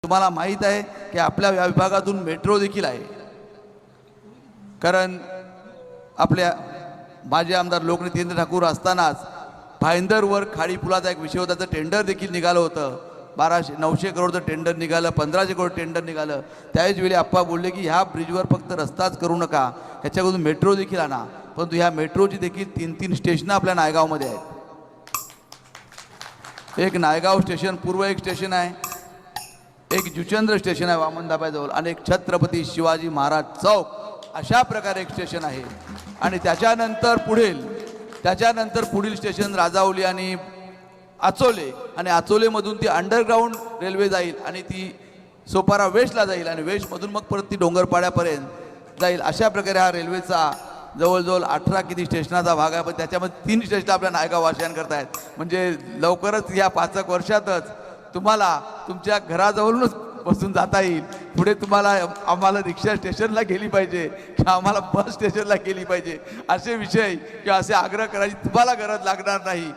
तुम्हाला माहीत आहे की आपल्या या विभागातून मेट्रो देखील आहे, कारण आपल्या माजी आमदार लोकनेते इंद्र ठाकूर असतानाच भाईंदरवर खाडी पुलाचा एक विषय होता, त्याचं टेंडर देखील निघालं होतं. 900 करोडचं टेंडर निघालं, 1500 करोड टेंडर निघालं. त्याच वेळी आप्पा बोलले की ह्या ब्रिजवर फक्त रस्ताच करू नका, ह्याच्याकडून मेट्रो देखील आणा. परंतु ह्या मेट्रोची देखील 3-3 स्टेशनं आपल्या नायगावमध्ये आहेत. एक नायगाव स्टेशन पूर्व एक स्टेशन आहे, एक जुचंद्र स्टेशन आहे वामनधाब्याजवळ, आणि एक छत्रपती शिवाजी महाराज चौक अशा प्रकारे एक स्टेशन आहे. आणि त्याच्यानंतर पुढील स्टेशन राजावली आणि आचोले, आणि आचोलेमधून ती अंडरग्राऊंड रेल्वे जाईल आणि ती सोपारा वेस्टला जाईल आणि वेस्टमधून मग परत ती डोंगरपाड्यापर्यंत जाईल. अशा प्रकारे हा रेल्वेचा जवळजवळ 18 किती स्टेशनाचा भाग आहे, पण त्याच्यामध्ये 3 स्टेशन आपल्या नायगाव वासियांकरता आहेत. म्हणजे लवकरच या 5 वर्षातच तुम्हाला तुमच्या घराजवळूनच बसून जाता येईल. पुढे तुम्हाला आम्हाला रिक्षा स्टेशनला गेली पाहिजे किंवा आम्हाला बस स्टेशनला गेली पाहिजे असे विषय किंवा असे आग्रह करायची तुम्हाला गरज लागणार नाही.